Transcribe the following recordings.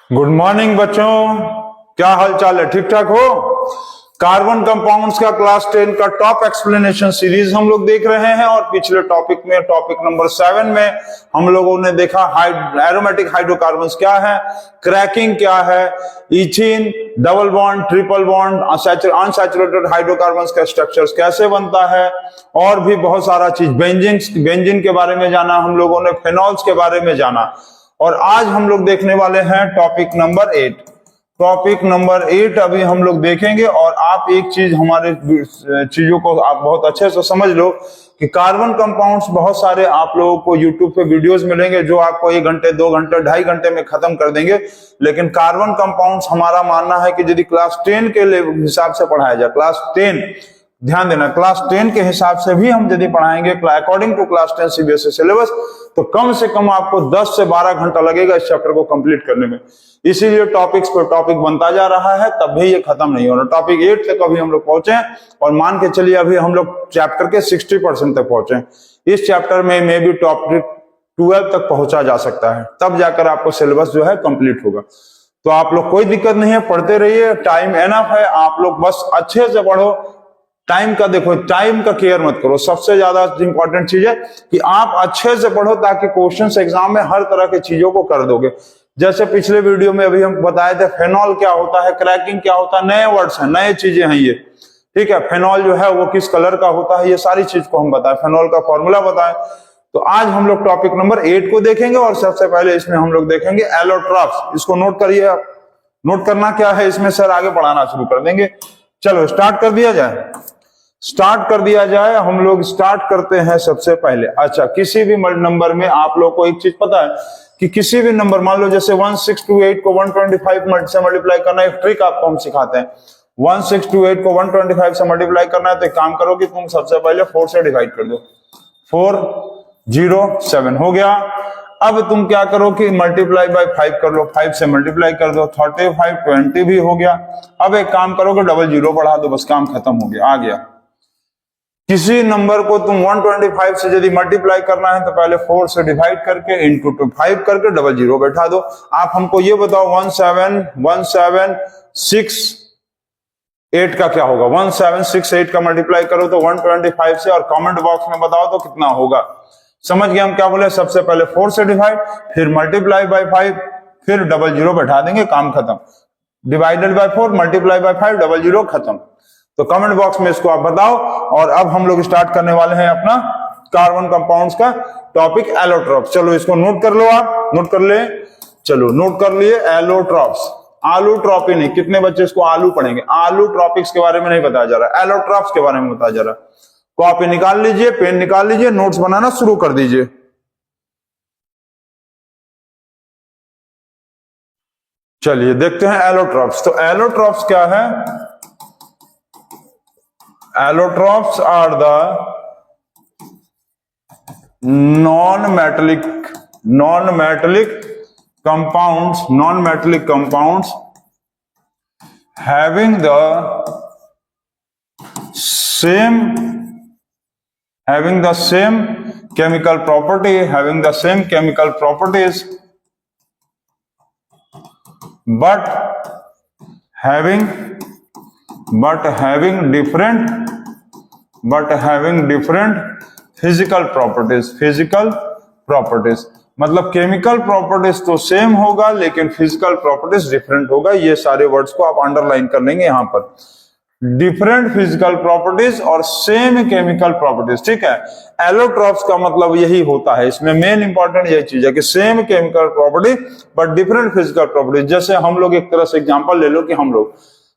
Good morning बच्चों, क्या हाल चाल है? ठीक ठाक हो? कार्बन कंपाउंड्स का क्लास 10 का टॉप एक्सप्लेनेशन सीरीज हम लोग देख रहे हैं और पिछले टॉपिक में टॉपिक नंबर 7 में हम लोगों ने देखा एरोमेटिक हाइड्रोकार्बन्स क्या है, क्रैकिंग क्या है, ethene, double bond, triple bond, unsaturated hydrocarbons का स्ट्रक्चर्स कैसे बनता है और भी बहुत सारा चीज, बेंजीन के बारे में जाना हम लोगों ने, फेनॉल्स के बारे में जाना। और आज हम लोग देखने वाले हैं टॉपिक नंबर 8। टॉपिक नंबर 8 अभी हम लोग देखेंगे। और आप एक चीज, हमारे चीजों को आप बहुत अच्छे से समझ लो कि कार्बन कंपाउंड्स बहुत सारे आप लोगों को यूट्यूब पे वीडियोस मिलेंगे जो आपको 1 घंटे 2 घंटे 2.5 घंटे में खत्म कर देंगे। लेकिन कार्बन कंपाउंड्स हमारा मानना है कि यदि क्लास 10 के हिसाब से पढ़ाया जाए, क्लास 10, ध्यान देना, क्लास 10 के हिसाब से भी हम यदि पढ़ाएंगे according to class 10 CBSE syllabus, तो कम से कम आपको 10 से 12 घंटा लगेगा इस चैप्टर को कंप्लीट करने में। इसीलिए टॉपिक्स पर टॉपिक बनता जा रहा है, तब भी ये खत्म नहीं हो रहा। टॉपिक 8 तक अभी हम लोग पहुंचे और मान के चलिए अभी हम लोग चैप्टर के 60% तक पहुंचे। इस चैप्टर में मे भी टॉपिक 12 तक पहुंचा जा सकता है, तब जाकर आपको सिलेबस जो है कंप्लीट होगा। तो आप लोग कोई दिक्कत नहीं है, पढ़ते रहिए, टाइम एनफ है, आप लोग बस अच्छे से पढ़ो। टाइम का देखो, टाइम का केयर मत करो। सबसे ज्यादा इंपॉर्टेंट चीज है कि आप अच्छे से पढ़ो ताकि क्वेश्चंस एग्जाम में हर तरह की चीजों को कर दोगे। जैसे पिछले वीडियो में अभी हम बताए थे, फेनॉल क्या होता है, क्रैकिंग क्या होता है, नए वर्ड्स हैं, नए चीजें हैं ये, ठीक है। फेनॉल जो है वो किस कलर का होता है, ये सारी चीज को हम बताएं, फेनॉल का फॉर्मूला बताएं। तो आज हम लोग टॉपिक नंबर 8 को देखेंगे और सबसे पहले इसमें हम लोग देखेंगे एलोट्रॉप्स। इसको नोट करिए आप। नोट करना क्या है इसमें, सर आगे पढ़ाना शुरू कर देंगे। चलो स्टार्ट कर दिया जाए। हम लोग स्टार्ट करते हैं सबसे पहले। अच्छा, किसी भी नंबर में आप लोग को एक चीज पता है कि किसी भी नंबर, मान लो जैसे 1628 को 125 से मल्टीप्लाई करना, एक ट्रिक आपको हम सिखाते हैं। 1628 को 125 से मल्टीप्लाई करना है तो एक काम करो कि तुम सबसे पहले 4 से डिवाइड कर दो। 407 हो गया। अब तुम क्या करो कि मल्टीप्लाई बाय 5 कर लो, 5 से मल्टीप्लाई कर दो, 35 20 भी हो गया। अब एक काम करो कि 00 बढ़ा दो, बस काम खत्म हो गया, आ गया। किसी नंबर को तुम 125 से यदि मल्टीप्लाई करना है तो पहले 4 से डिवाइड करके इंटू 5 करके 00 बैठा दो। आप हमको ये बताओ 1768 का क्या होगा? 1768 का मल्टीप्लाई करो तो 125 से, और कमेंट बॉक्स में बताओ तो कितना होगा। समझ गए हम क्या बोले? सबसे पहले 4 से डिवाइड, फिर मल्टीप्लाई बाय 5, फिर 00 बैठा देंगे, काम खत्म। डिवाइडेड बाय 4, मल्टीप्लाई बाय 5, 00 खत्म। तो कमेंट बॉक्स में इसको आप बताओ। और अब हम लोग स्टार्ट करने वाले हैं अपना कार्बन कंपाउंड्स का टॉपिक एलोट्रॉप्स। चलो इसको नोट कर लो, आप नोट कर ले। चलो नोट कर लिए एलोट्रॉप्स। आलू ट्रॉपी नहीं, कितने बच्चे इसको आलू पढ़ेंगे? आलू ट्रॉपिक्स के बारे में नहीं बताया जा रहा, एलोट्रॉप्स के बारे में बताया जा रहा। कॉपी निकाल लीजिए, पेन निकाल लीजिए, नोट्स बनाना शुरू कर दीजिए। चलिए देखते हैं एलोट्रॉप्स। तो एलोट्रॉप्स क्या है? Allotropes are the non-metallic compounds having the same chemical properties but having different physical properties। मतलब केमिकल प्रॉपर्टीज तो सेम होगा लेकिन फिजिकल प्रॉपर्टीज डिफरेंट होगा। ये सारे वर्ड्स को आप अंडरलाइन कर लेंगे यहां पर। डिफरेंट फिजिकल प्रॉपर्टीज और सेम केमिकल प्रॉपर्टीज, ठीक है। एलोट्रॉप्स का मतलब यही होता है, इसमें मेन इंपॉर्टेंट यही चीज है कि same chemical property but different physical properties. जैसे हम लोग एक तरह से एग्जांपल ले लो कि हम लोग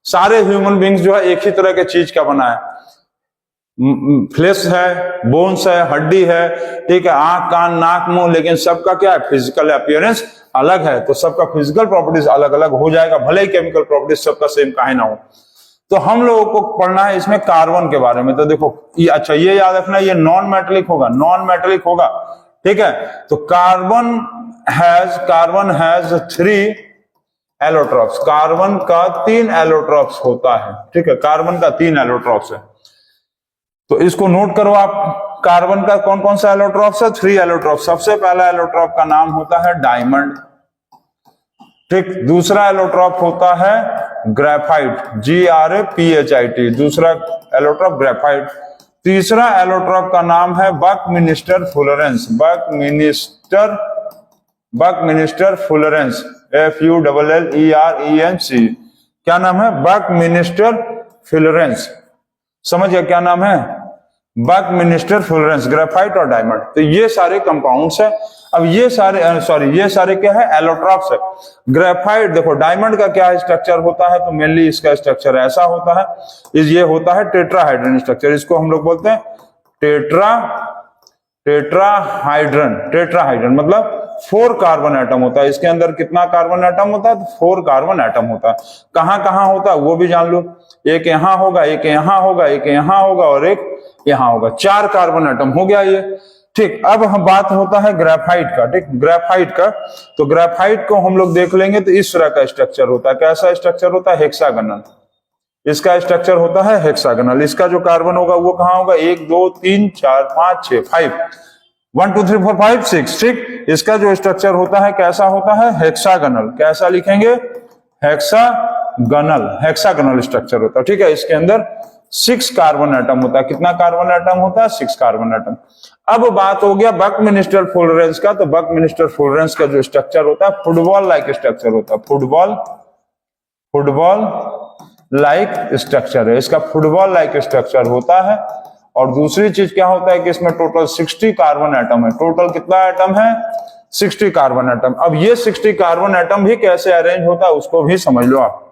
सारे ह्यूमन बींग्स जो है एक ही तरह के चीज का बना है। फ्लेश है, बोन्स है, हड्डी है, ठीक है, आंख कान नाक मुंह, लेकिन सबका क्या है? फिजिकल अपीयरेंस अलग है। तो सबका फिजिकल प्रॉपर्टीज अलग अलग हो जाएगा, भले ही केमिकल प्रॉपर्टीज सबका सेम काहे ना हो। तो हम लोगों को पढ़ना है इसमें कार्बन के बारे में। तो देखो ये, अच्छा ये याद रखना, ये नॉन मेटेलिक होगा, ठीक है। तो कार्बन हैज 3 एलोट्रॉप्स। कार्बन का 3 एलोट्रॉप्स होता है, ठीक है। कार्बन का 3 एलोट्रॉप्स है। तो इसको नोट करो आप। कार्बन का कौन कौन सा एलोट्रॉप्स है? 3 एलोट्रॉप्स। सबसे पहला एलोट्रॉप का नाम होता है डायमंड, ठीक, दूसरा एलोट्रॉप होता है ग्रेफाइट, GRAPHIT, दूसरा एलोट्रॉप ग्रेफाइट। तीसरा एलोट्रॉप का नाम है बकमिनिस्टर फुलरेंस, बकमिनिस्टर फुलरेंस, FULLERENC। क्या नाम है? बकमिनिस्टर फुलरेंस। समझ गया क्या नाम है? बकमिनिस्टर फुलरेंस, ग्रेफाइट और डायमंड। तो ये सारे कंपाउंड्स है। अब ये सारे क्या है? एलोट्रॉप्स है। ग्रेफाइट देखो, डायमंड का क्या स्ट्रक्चर होता है? तो मेनली इसका स्ट्रक्चर ऐसा होता है, ये होता है टेट्राहाइड्रन स्ट्रक्चर। इसको हम लोग बोलते हैं टेट्राहाइड्रन मतलब 4 कार्बन एटम होता है। इसके अंदर कितना कार्बन एटम होता है? तो 4 कार्बन एटम होता है। कहां कहां होता है वो भी जान लो। एक यहां होगा, एक यहां होगा, एक यहां होगा और एक यहां होगा। 4 कार्बन एटम हो गया ये। ठीक, अब हम बात होता है ग्रेफाइट का। ठीक, ग्रेफाइट का, तो ग्रेफाइट को हम लोग देख लेंगे तो इस तरह का स्ट्रक्चर होता है। कैसा स्ट्रक्चर होता है? हेक्सागोनल। इसका स्ट्रक्चर होता है हेक्सागोनल। इसका जो कार्बन होगा वो कहां होगा? 1 2 3 4 5 6 5 1 2 3 4 5 6। ठीक, इसका जो स्ट्रक्चर होता है कैसा होता है? हेक्सागोनल। कैसा लिखेंगे? हेक्सागोनल स्ट्रक्चर होता है। ठीक है, इसके अंदर 6 कार्बन एटम होता है। कितना कार्बन एटम होता है? 6 कार्बन एटम। अब बात हो गया बकमिनिस्टर फुलरेंस का। तो बकमिनिस्टर फुलरेंस का जो स्ट्रक्चर होता है फुटबॉल लाइक स्ट्रक्चर होता है। फुटबॉल लाइक स्ट्रक्चर है इसका, फुटबॉल लाइक स्ट्रक्चर होता है। और दूसरी चीज क्या होता है कि इसमें टोटल 60 कार्बन एटम है। टोटल कितना एटम है? 60 कार्बन एटम। अब ये 60 कार्बन एटम भी कैसे अरेंज होता है उसको भी समझ लो आप।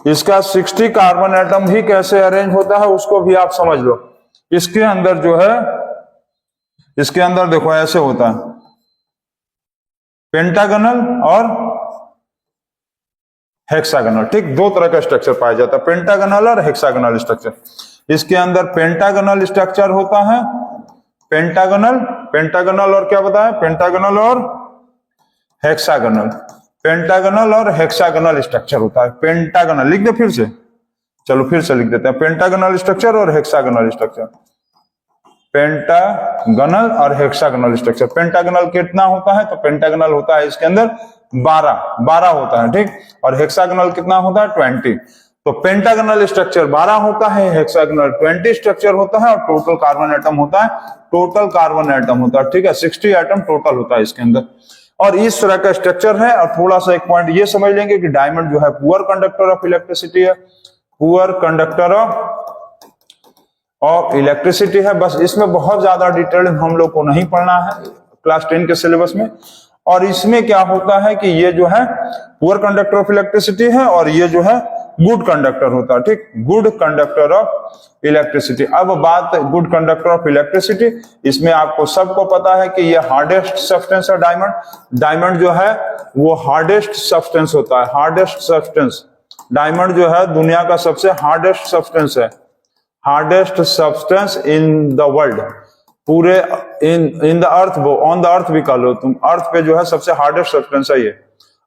इसका 60 कार्बन एटम भी कैसे अरेंज होता है उसको भी आप समझ लो। इसके अंदर जो है, इसके अंदर देखो ऐसे होता है, पेंटागोनल और हेक्सागोनल। ठीक, 2 तरह का स्ट्रक्चर पाया जाता है, पेंटागोनल और हेक्सागोनल स्ट्रक्चर। इसके अंदर पेंटागोनल स्ट्रक्चर होता है, पेंटागोनल और क्या बताया? पेंटागोनल और हेक्सागोनल। पेंटागोनल और हेक्सागोनल स्ट्रक्चर होता है। पेंटागोनल लिख दे फिर से, चलो फिर से लिख देते हैं, पेंटागोनल स्ट्रक्चर और हेक्सागोनल स्ट्रक्चर। पेंटागोनल और हेक्सागोनल स्ट्रक्चर। पेंटागोनल कितना होता है? तो पेंटागोनल होता है इसके अंदर 12 होता है। ठीक, और हेक्सागोनल कितना होता है? 20। तो पेंटागोनल स्ट्रक्चर 12 होता है, हेक्सागोनल 20 स्ट्रक्चर होता है और टोटल कार्बन एटम होता है, ठीक है, 60 एटम टोटल होता है इसके अंदर। और इस तरह का स्ट्रक्चर है। और थोड़ा सा एक पॉइंट ये समझ लेंगे कि डायमंड जो है पुअर कंडक्टर ऑफ इलेक्ट्रिसिटी है, पुअर कंडक्टर ऑफ इलेक्ट्रिसिटी है। बस इसमें बहुत ज्यादा डिटेल हम लोग को नहीं पढ़ना है क्लास 10 के सिलेबस में। और इसमें क्या होता है कि ये जो है पुअर कंडक्टर ऑफ इलेक्ट्रिसिटी है और ये जो है गुड कंडक्टर होता है। ठीक, गुड कंडक्टर ऑफ इलेक्ट्रिसिटी। अब बात गुड कंडक्टर ऑफ इलेक्ट्रिसिटी, इसमें आपको सबको पता है कि ये हार्डेस्ट सब्सटेंस है डायमंड। डायमंड जो है वो हार्डेस्ट सब्सटेंस होता है, हार्डेस्ट सब्सटेंस। डायमंड जो है दुनिया का सबसे हार्डेस्ट सब्सटेंस है, hardest substance in the world, पूरे इन द अर्थ, वो ऑन द अर्थ भी कह लो तुम। अर्थ पे जो है सबसे हार्डेस्ट सब्सटेंस है ये,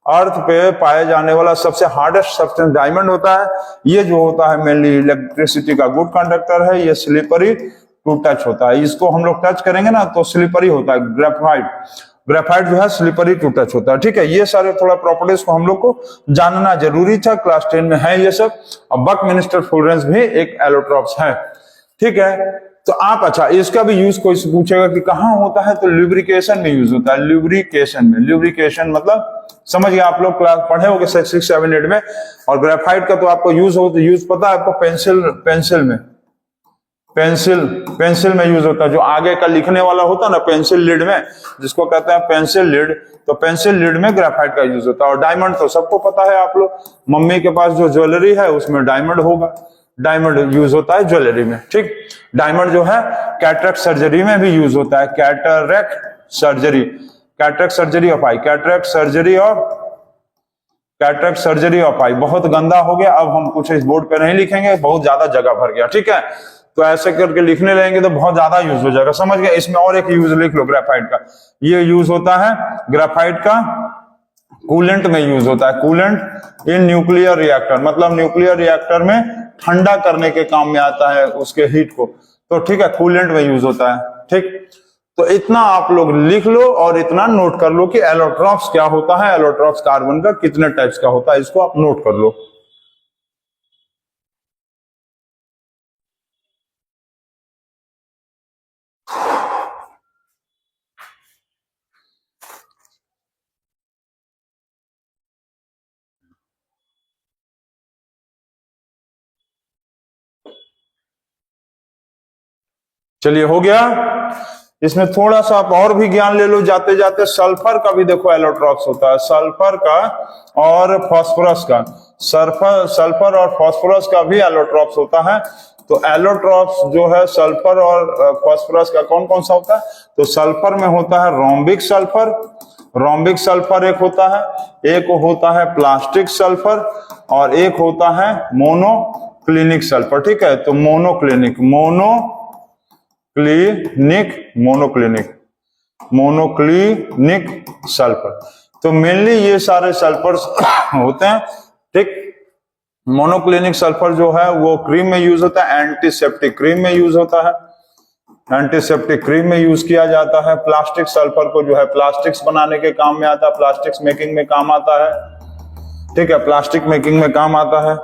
अर्थ पे पाए जाने वाला सबसे हार्डेस्ट सब्सटेंस डायमंड होता है। ये जो होता है मेनली इलेक्ट्रिसिटी का गुड कंडक्टर है। ये स्लिपरी टू टच होता है, इसको हम लोग टच करेंगे ना तो स्लिपरी होता है। ग्रेफाइट जो है स्लिपरी टू टच होता है। ठीक है, ये सारे थोड़ा प्रॉपर्टीज को हम लोग को जानना जरूरी था, क्लास 10 में है ये सब। अब बकमिनिस्टर फुलरेंस भी एक एलोट्रॉप्स है। ठीक है, तो आप अच्छा इसका भी यूज कोई पूछेगा कि कहाँ होता है, तो ल्यूब्रिकेशन में यूज होता है। ल्यूब्रिकेशन में, ल्यूब्रिकेशन मतलब समझ गए आप लोग, क्लास पढ़े होंगे 6, 7, 8 में। और ग्रेफाइट का तो आपको यूज पता है आपको, पेंसिल में यूज होता है। जो आगे का लिखने वाला होता है ना पेंसिल लीड में, जिसको कहते हैं पेंसिल लीड, तो पेंसिल लीड में ग्रेफाइट का यूज होता है। और डायमंड तो सबको पता है, आप लोग मम्मी के पास जो ज्वेलरी है उसमें डायमंड होगा, डायमंड यूज होता है ज्वेलरी में। ठीक, डायमंड जो है कैटरेक्ट सर्जरी में भी यूज होता है, कैटरेक्ट सर्जरी ऑफ आई। बहुत गंदा हो गया, अब हम कुछ इस बोर्ड पे नहीं लिखेंगे, बहुत ज्यादा जगह भर गया। ठीक है, तो ऐसे करके लिखने लगेंगे तो बहुत ज्यादा यूज हो जाएगा, समझ गए। इसमें और एक यूज लिख लो ग्रेफाइट का, ये यूज होता है ग्रेफाइट का कूलेंट में यूज होता है, कूलेंट इन न्यूक्लियर रिएक्टर, मतलब न्यूक्लियर रिएक्टर में ठंडा करने के काम में आता है उसके हीट को। तो ठीक है, कूलेंट में यूज होता है। ठीक, तो इतना आप लोग लिख लो और इतना नोट कर लो कि एलोट्रॉप्स क्या होता है, एलोट्रॉप्स कार्बन का कितने टाइप्स का होता है, इसको आप नोट कर लो। चलिए हो गया। इसमें थोड़ा सा आप और भी ज्ञान ले लो जाते जाते। सल्फर का भी देखो एलोट्रॉप्स होता है, सल्फर का और फास्फोरस का। सल्फर और फास्फोरस का भी एलोट्रॉप्स होता है। तो एलोट्रॉप्स जो है सल्फर और फास्फोरस का कौन कौन सा होता है? तो सल्फर में होता है रोम्बिक सल्फर, रोम्बिक सल्फर एक होता है, एक होता है प्लास्टिक सल्फर, और एक होता है मोनोक्लिनिक सल्फर। ठीक है, तो मोनोक्लिनिक मोनोक्लिनिक सल्फर। तो मेनली ये सारे सल्फर होते हैं। ठीक, मोनोक्लिनिक सल्फर जो है वो क्रीम में यूज होता है, एंटीसेप्टिक क्रीम में यूज होता है, एंटीसेप्टिक क्रीम में यूज किया जाता है। प्लास्टिक सल्फर को जो है प्लास्टिक्स बनाने के काम में आता है, प्लास्टिक्स मेकिंग में काम आता है। ठीक है, प्लास्टिक मेकिंग में काम आता है।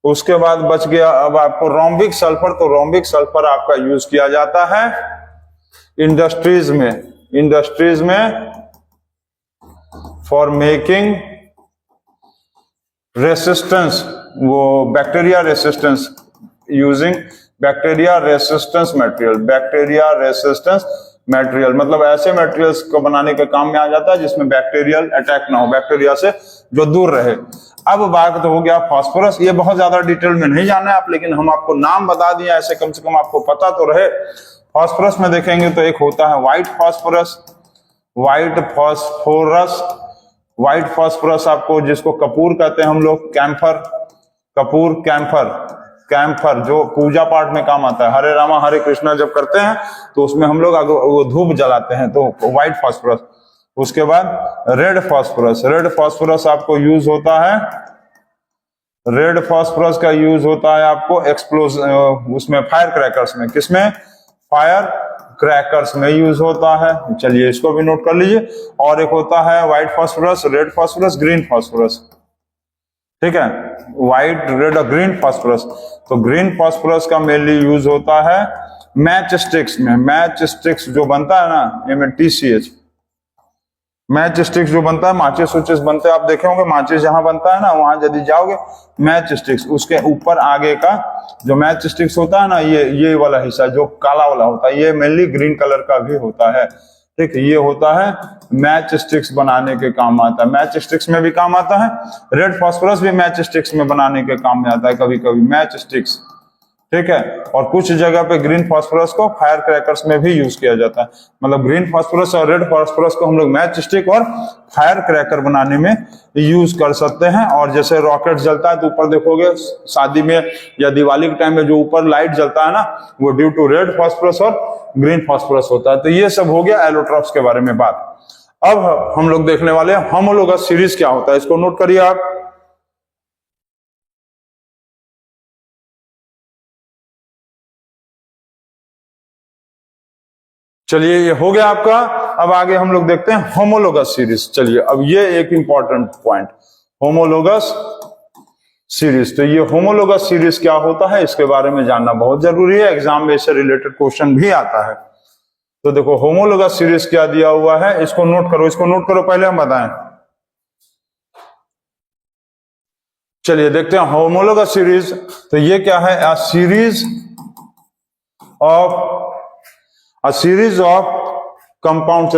उसके बाद बच गया अब आपको रोम्बिक सल्फर। तो रोम्बिक सल्फर आपका यूज किया जाता है इंडस्ट्रीज में फॉर मेकिंग रेसिस्टेंस, वो bacteria resistance, using bacteria resistance material, मतलब ऐसे मटेरियल्स को बनाने के काम में आ जाता है जिसमें बैक्टीरियल अटैक ना हो, बैक्टीरिया से जो दूर रहे। अब बात तो हो गया फास्फोरस। ये बहुत ज्यादा डिटेल में नहीं जाना है आप, लेकिन हम आपको नाम बता दिया, ऐसे कम से कम आपको पता तो रहे। फास्फोरस में देखेंगे तो एक होता है व्हाइट फास्फोरस आपको, जिसको कपूर कहते हैं हम लोग, कैम्फर जो पूजा पाठ में काम आता है, हरे रामा हरे कृष्णा जब करते हैं तो उसमें हम लोग वो धूप जलाते हैं, तो व्हाइट फास्फोरस। उसके बाद रेड फास्फोरस आपको यूज होता है, रेड फास्फोरस का यूज होता है आपको उसमें फायर क्रैकर्स में। किसमें? फायर क्रैकर्स में यूज होता है। चलिए इसको भी नोट कर लीजिए। और एक होता है white phosphorus, red phosphorus, green phosphorus. ठीक है, व्हाइट, रेड और ग्रीन फास्फोरस। तो ग्रीन फास्फोरस का मेनली यूज होता है मैच स्टिक्स में। मैच स्टिक्स जो बनता है ना, MATCH, मैच स्टिक्स जो बनता है, माचिस उचिस बनते हैं, आप देखे होंगे माचिस जहां बनता है ना, वहां यदि जाओगे मैच स्टिक्स, उसके ऊपर आगे का जो मैच स्टिक्स होता है ना, ये वाला हिस्सा जो काला वाला होता है, ये मेनली ग्रीन कलर का भी होता है। ठीक है, ये होता है मैच स्टिक्स बनाने के काम आता है, मैच स्टिक्स में भी काम आता है। रेड फास्फोरस भी मैच स्टिक्स में बनाने के काम में आता है कभी कभी, मैच स्टिक्स। ठीक है, और कुछ जगह पे ग्रीन फास्फोरस को फायर क्रैकर्स में भी यूज किया जाता है। मतलब ग्रीन फास्फोरस और रेड फास्फोरस को हम लोग मैच स्टिक और फायर क्रैकर बनाने में यूज कर सकते हैं। और जैसे रॉकेट जलता है तो ऊपर देखोगे शादी में या दिवाली के टाइम में जो ऊपर लाइट जलता है ना, वो ड्यू टू रेड फास्फोरस और ग्रीन फास्फोरस होता है। तो ये सब हो गया एलोट्रॉप्स के बारे में बात। अब हम लोग देखने वाले हैं होमोलोगस सीरीज क्या होता है, इसको नोट करिए आप। चलिए ये हो गया आपका। अब आगे हम लोग देखते हैं होमोलोगस सीरीज। चलिए अब ये एक इंपॉर्टेंट पॉइंट, होमोलोगस सीरीज। तो ये होमोलोगस सीरीज क्या होता है, इसके बारे में जानना बहुत जरूरी है, एग्जाम में इससे रिलेटेड क्वेश्चन भी आता है। तो देखो होमोलोगस सीरीज क्या दिया हुआ है, इसको नोट करो, पहले हम बताएं। चलिए देखते हैं होमोलोगस सीरीज। तो ये क्या है? A series of compounds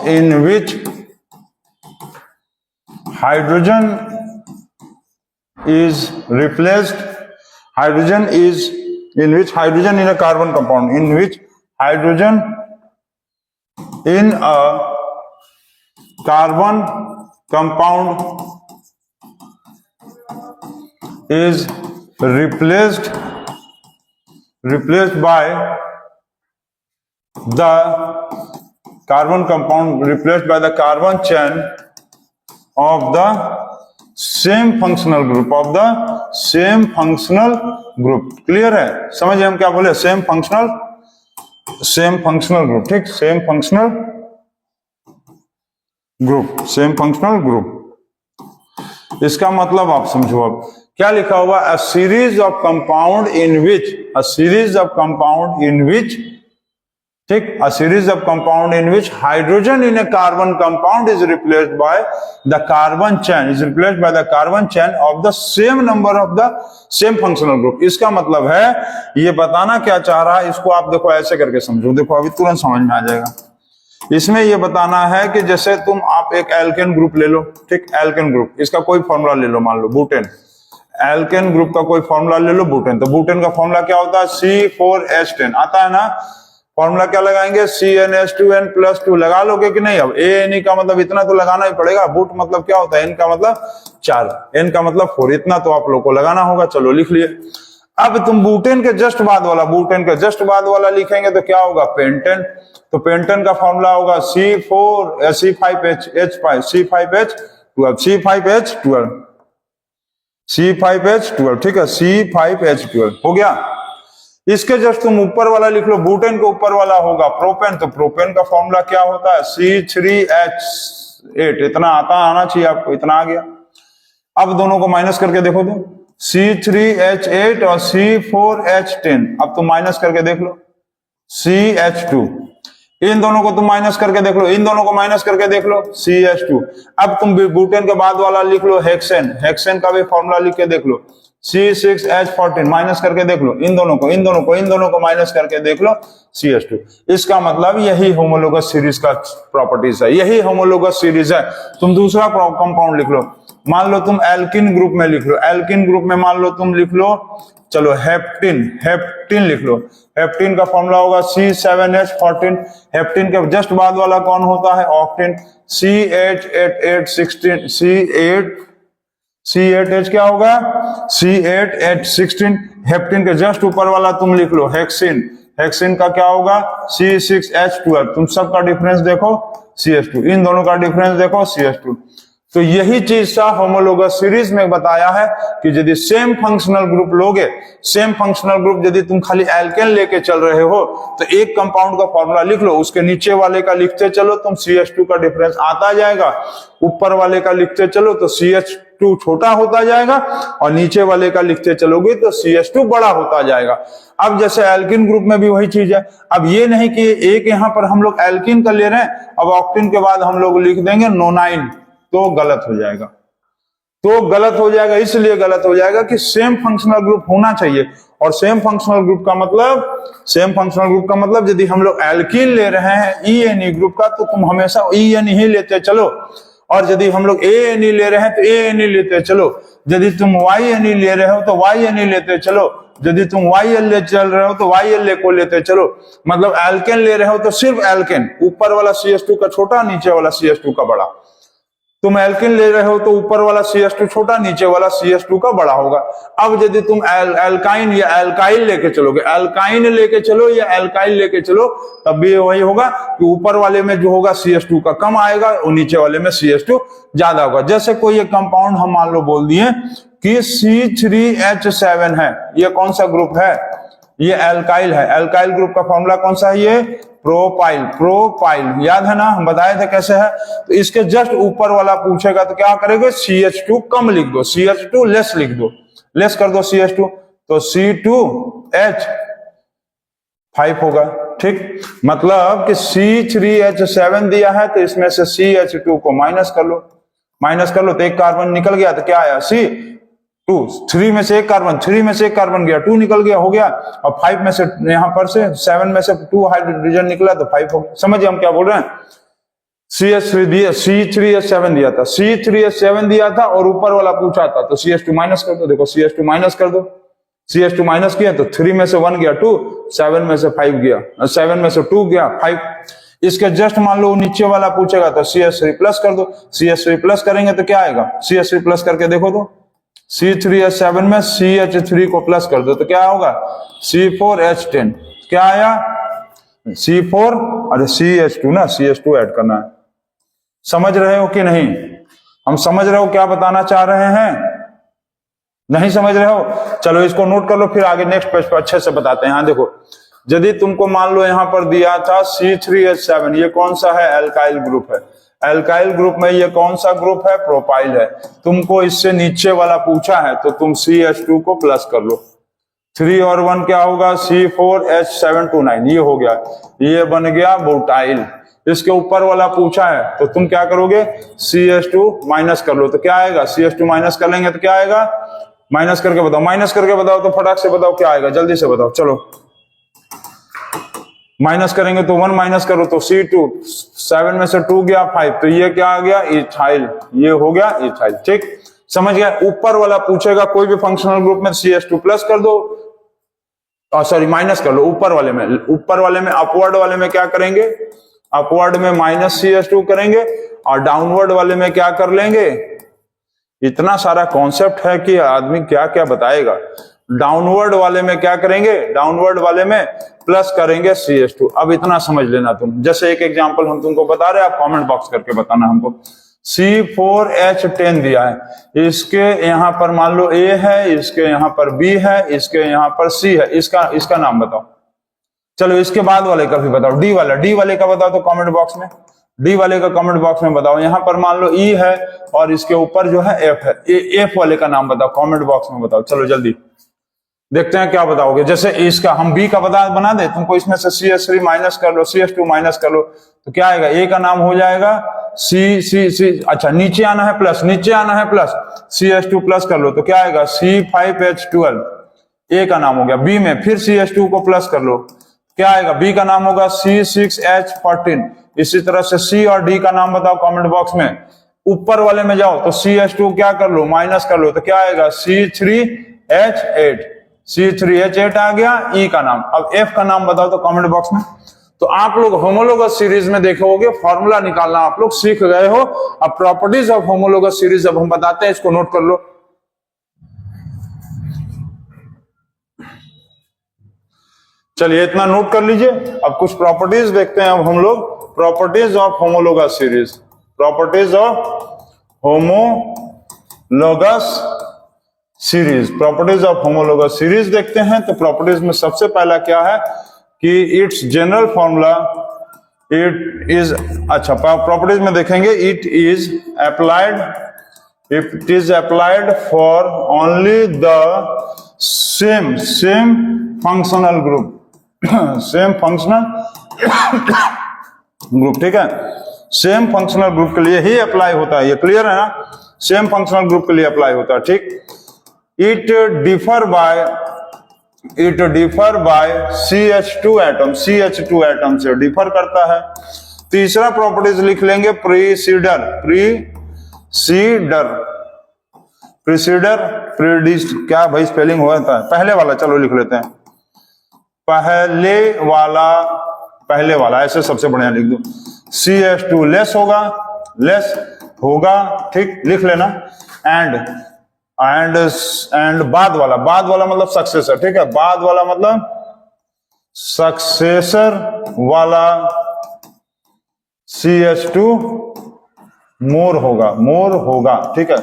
in which hydrogen is replaced, hydrogen in a carbon compound, in which hydrogen in a carbon compound is replaced by the carbon compound, replaced by the carbon chain of the same functional group of the same functional group. Clear है? समझे हम क्या बोले? Same functional group. ठीक, same functional group, same functional group. इसका मतलब आप समझो, अब क्या लिखा हुआ? A series of compound in which, a series of compound in which, ठीक, a series of compound in which hydrogen in a carbon compound is replaced by the carbon chain of the same number of the same functional group। इसका मतलब है, ये बताना क्या चाह रहा है, इसको आप देखो ऐसे करके समझो, देखो अभी तुरंत समझ में आ जाएगा। इसमें ये बताना है कि जैसे आप एक एल्केन ग्रुप ले लो, ठीक, एल्केन ग्रुप, इसका कोई फॉर्मूला ले लो, मान लो बुटेन, एल्केन ग्रुप का कोई फॉर्मूला ले लो बुटेन, तो बुटेन का फॉर्मूला क्या होता है? C4H10 आता है ना। फॉर्मूला क्या लगाएंगे? CnH2n+2 लगा लोगे कि नहीं? अब ANE का मतलब इतना तो लगाना ही पड़ेगा। बूट मतलब क्या होता है? N का मतलब 4, N का मतलब 4, इतना तो आप लोग को लगाना होगा। चलो लिख लिए। अब तुम बुटेन के जस्ट बाद वाला लिखेंगे तो क्या होगा? पेंटेन। तो पेंटेन का फॉर्मूला होगा C5H12, ठीक है, C5H12 हो गया। इसके जस्ट तुम ऊपर वाला लिख लो, बुटेन के ऊपर वाला होगा प्रोपेन, तो प्रोपेन का फॉर्मूला क्या होता है? C3H8, इतना आना चाहिए आपको, इतना आ गया। अब दोनों को माइनस करके देखो तो C3H8 और C4H10, अब तुम माइनस करके देख लो CH2, इन दोनों को तुम माइनस करके देख लो, इन दोनों को माइनस करके देख लो CH2। अब तुम बुटेन के बाद वाला लिख लो हेक्सेन, हेक्सेन का भी फॉर्मूला लिख के देख लो C6H14, माइनस करके देख लो इन दोनों को माइनस करके देख लो CH2। इसका मतलब यही होमोलोगस सीरीज का प्रॉपर्टीज है, यही होमोलोगस सीरीज है। तुम दूसरा कंपाउंड लिख लो, मान लो तुम एल्किन ग्रुप में लिख लो, एल्किन ग्रुप में मान लो तुम लिख लो, चलो हेप्टिन लिख लो। हेप्टिन का फॉर्मूला होगा C7H14, हेप्टिन के जस्ट बाद वाला कौन होता है? ऑक्टेन, C8H क्या होगा? C8H16। हेप्टिन के जस्ट ऊपर वाला तुम लिख लो हेक्सिन, हेक्सिन का क्या होगा? C6H12। तुम सबका डिफरेंस देखो CH2, इन दोनों का डिफरेंस देखो CH2। तो यही चीज सा होमोलोगस सीरीज में बताया है कि यदि सेम फंक्शनल ग्रुप लोगे, सेम फंक्शनल ग्रुप यदि तुम खाली एल्केन लेके चल रहे हो तो एक कंपाउंड का फॉर्मूला लिख लो, उसके नीचे वाले का लिखते चलो, तुम CH2 का डिफरेंस आता जाएगा। ऊपर वाले का लिखते चलो तो CH2 छोटा होता जाएगा, और नीचे वाले का लिखते चलोगे तो CH2 बड़ा होता जाएगा। अब जैसे एल्किन ग्रुप में भी वही चीज है। अब ये नहीं कि एक यहां पर हम लोग एल्किन का ले रहे हैं, अब ऑक्टेन के बाद हम लोग लिख देंगे नोनाइन, तो गलत हो जाएगा। इसलिए गलत हो जाएगा कि सेम फंक्शनल ग्रुप होना चाहिए। और सेम फंक्शनल ग्रुप का मतलब यदि हम लोग एल्कीन ले रहे हैं ENE ग्रुप का, तो तुम हमेशा ENE ही लेते चलो, और यदि हम लोग ANE ले रहे हैं तो ANE लेते चलो। यदि तुम YNE ले रहे हो तो YNE लेते चलो, यदि तुम YL ले चल रहे हो तो YL को लेते चलो। मतलब एल्केन ले रहे हो तो सिर्फ एल्केन, ऊपर वाला CH2 का छोटा, नीचे वाला CH2 का बड़ा। तुम एल्किन ले रहे हो तो ऊपर वाला CH2 छोटा, नीचे वाला CH2 का बड़ा होगा। अब यदि तुम एल्काइन या एल्काइल लेके चलोगे, एल्काइन लेके चलो या एल्काइल लेके चलो, तब भी वही होगा कि ऊपर वाले में जो होगा CH2 का कम आएगा और नीचे वाले में CH2 ज्यादा होगा। जैसे कोई एक कंपाउंड हम मान लो बोल दिए कि C3H7 है, ये कौन सा ग्रुप है? ये एल्काइल है। एल्काइल ग्रुप का फॉर्मूला कौन सा है? ये प्रोपाइल, याद है ना, हम बताए थे कैसे है। तो इसके जस्ट ऊपर वाला पूछेगा तो क्या करेंगे? CH2 कम लिख दो, CH2 लेस लिख दो, लेस कर दो CH2, तो C2H5 होगा। ठीक, मतलब कि C3H7 दिया है तो इसमें से CH2 को माइनस कर लो, तो एक कार्बन निकल गया तो क्या आया? C2, 3 में से एक कार्बन गया, 2 निकल गया, हो गया। और 5 में से यहां पर से 7 में से 2 हाइड्रोजन निकला तो 5 हो गया। समझिए हम क्या बोल रहे हैं? C3H7 दिया था और ऊपर वाला पूछा था, तो CH2 माइनस कर दो। देखो CH2 माइनस कर दो, CH2 माइनस किया तो 3 में से 1 गया 2, 7 में से 5 गया, 7 में से 2 गया 5। इसके जस्ट मान लो नीचे वाला पूछेगा तो CH3 प्लस कर दो, CH3 प्लस करेंगे तो क्या आएगा? CH3 प्लस करके देखो तो C3H7 में CH3 को प्लस कर दो तो क्या होगा? C4H10। क्या आया? C4, अरे CH2 ना, CH2 ऐड करना है। समझ रहे हो कि नहीं? हम समझ रहे हो क्या बताना चाह रहे हैं? नहीं समझ रहे हो? चलो इसको नोट कर लो, फिर आगे नेक्स्ट पेज पर अच्छे से बताते हैं। यहाँ देखो, यदि तुमको मान लो यहाँ पर दिया था C3H7, ये कौन सा है? एल्काइल ग्रुप है। एल्काइल ग्रुप में ये कौन सा ग्रुप है? प्रोपाइल है। तुमको इससे नीचे वाला पूछा है तो तुम CH2 को प्लस कर लो। 3 और 1 क्या होगा? C4H729, ये हो गया, ये बन गया बुटाइल। इसके ऊपर वाला पूछा है तो तुम क्या करोगे? CH2 माइनस कर लो तो क्या आएगा? CH2 माइनस कर लेंगे तो क्या आएगा? माइनस करके बताओ, माइनस करके बताओ तो फटाक से बताओ क्या आएगा, जल्दी से बताओ। चलो माइनस करेंगे तो 1 माइनस करो तो C2, 7 में से 2 गया 5, तो ये क्या आ गया? इथाइल। ये हो गया इथाइल। ठीक, समझ गया? ऊपर वाला पूछेगा कोई भी फंक्शनल ग्रुप में CH2 प्लस कर दो, सॉरी माइनस कर लो ऊपर वाले में। ऊपर वाले में, अपवर्ड वाले में क्या करेंगे? अपवर्ड में माइनस CH2 करेंगे और डाउनवर्ड वाले में क्या कर लेंगे? इतना सारा कॉन्सेप्ट है कि आदमी क्या क्या बताएगा। डाउनवर्ड वाले में क्या करेंगे? डाउनवर्ड वाले में प्लस करेंगे CH2। अब इतना समझ लेना तुम, जैसे एक एग्जांपल हम तुमको बता रहे हैं, आप कमेंट बॉक्स करके बताना हमको। C4H10 दिया है, इसके यहाँ पर मान लो A है, इसके यहाँ पर B है, इसके यहाँ पर C है, इसका नाम बताओ। चलो इसके बाद वाले का भी बताओ। डी वाले का बताओ तो कमेंट बॉक्स में, डी वाले का कमेंट बॉक्स में बताओ। यहाँ पर मान लो E है और इसके ऊपर जो है F है, F वाले का नाम बताओ, कमेंट बॉक्स में बताओ। चलो जल्दी देखते हैं क्या बताओगे। जैसे इसका हम B का बना दे तुमको, इसमें से CH3 माइनस कर लो, CH2 माइनस कर लो तो क्या आएगा? A का नाम हो जाएगा C, अच्छा नीचे आना है प्लस, नीचे आना है प्लस, CH2 प्लस कर लो तो क्या आएगा? C5H12, A का नाम हो गया। B में फिर CH2 को प्लस कर लो, क्या आएगा? B का नाम होगा C6H14। इसी तरह से C और D का नाम बताओ कमेंट बॉक्स में। ऊपर वाले में जाओ तो CH2 क्या कर लो? माइनस कर लो तो क्या आएगा? C3H8, C3H8 आ गया। E का नाम। अब F का नाम बताओ तो कमेंट बॉक्स में। तो आप लोग होमोलोगस सीरीज में देखोगे, फॉर्मूला निकालना आप लोग सीख गए हो। अब प्रॉपर्टीज ऑफ होमोलोगस सीरीज अब हम बताते हैं, इसको नोट कर लो। चलिए इतना नोट कर लीजिए। अब कुछ प्रॉपर्टीज देखते हैं अब हम लोग, properties of homologous series. Properties of homologous series, properties of homologous series देखते हैं। तो प्रॉपर्टीज में सबसे पहला क्या है कि it's general formula, it is, अच्छा प्रॉपर्टीज में देखेंगे, it is applied, it is applied for only the same functional group, same functional group. ठीक है, सेम फंक्शनल ग्रुप के लिए ही अप्लाई होता है, ये क्लियर है ना? सेम फंक्शनल ग्रुप के लिए अप्लाई होता है। ठीक, it differ by CH2 atom, CH2 atom से डिफर करता है। तीसरा प्रॉपर्टीज लिख लेंगे, प्रीसीडर, क्या भाई स्पेलिंग हुआ था? पहले वाला, चलो लिख लेते हैं पहले वाला ऐसे सबसे बढ़िया लिख दो। CH2 लेस होगा, ठीक, लिख लेना। एंड बाद वाला मतलब सक्सेसर, ठीक है, बाद वाला मतलब सक्सेसर वाला CH2 मोर होगा, ठीक है,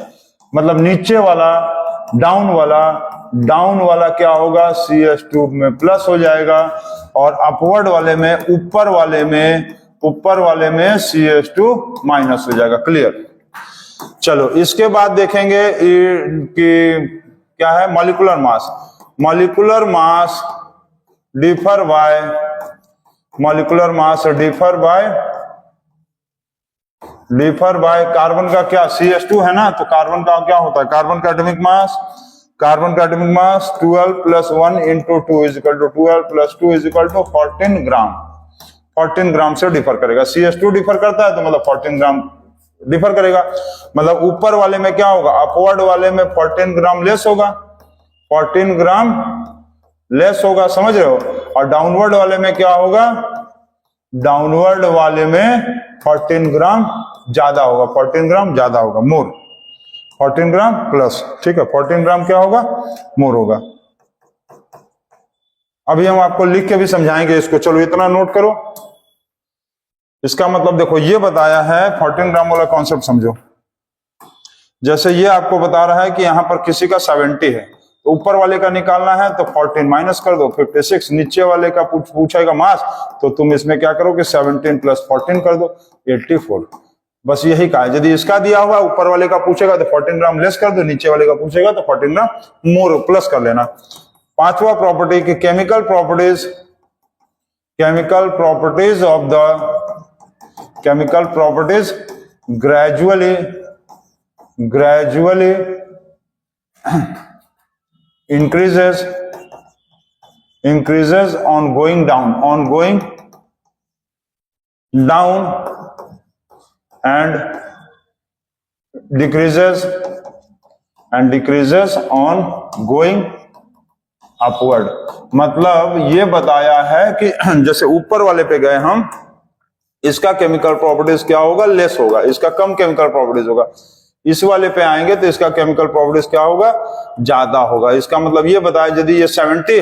मतलब नीचे वाला डाउन वाला क्या होगा? CH2 में प्लस हो जाएगा और अपवर्ड वाले में, ऊपर वाले में CH2 माइनस हो जाएगा। क्लियर? चलो इसके बाद देखेंगे कि क्या है, molecular mass differ by carbon का क्या? CH2 है ना, तो कार्बन का क्या होता है? कार्बन का एटॉमिक मास 12 + 1 × 2 = 12 + 2 = 14 ग्राम। 14 ग्राम से डिफर करेगा। CH2 डिफर करता है तो मतलब 14 ग्राम डिफर करेगा। मतलब ऊपर वाले में क्या होगा? अपवर्ड वाले में 14 ग्राम लेस होगा, 14 ग्राम लेस होगा, समझ रहे हो? और डाउनवर्ड वाले में क्या होगा? डाउनवर्ड वाले में 14 ग्राम ज्यादा होगा, 14 ग्राम ज्यादा होगा, मोर, 14 ग्राम प्लस, ठीक है, 14 ग्राम क्या होगा? मोर होगा। अभी हम आपको लिख के भी समझाएंगे इसको। चलो इतना नोट करो। इसका मतलब देखो, ये बताया है 14 ग्राम वाला कॉन्सेप्ट समझो। जैसे ये आपको बता रहा है कि यहाँ पर किसी का 70 है, तो ऊपर वाले का निकालना है तो 14 माइनस कर दो 56, नीचे वाले का पूछेगा मास, तो तुम इसमें क्या करोगे 17 प्लस 14 कर दो 84। बस यही कहा है। यदि इसका दिया हुआ ऊपर वाले का पूछेगा तो 14 ग्राम लेस कर दो, नीचे वाले का पूछेगा तो 14 ग्राम मोर प्लस कर लेना। पांचवा प्रॉपर्टी की chemical properties gradually increases on going down and decreases on going upward. मतलब ये बताया है कि जैसे ऊपर वाले पे गए हम, इसका केमिकल प्रॉपर्टीज क्या होगा, लेस होगा, इसका कम केमिकल प्रॉपर्टीज होगा। इस वाले पे आएंगे तो इसका केमिकल प्रॉपर्टीज क्या होगा, ज्यादा होगा। इसका मतलब ये बताया यदि ये 70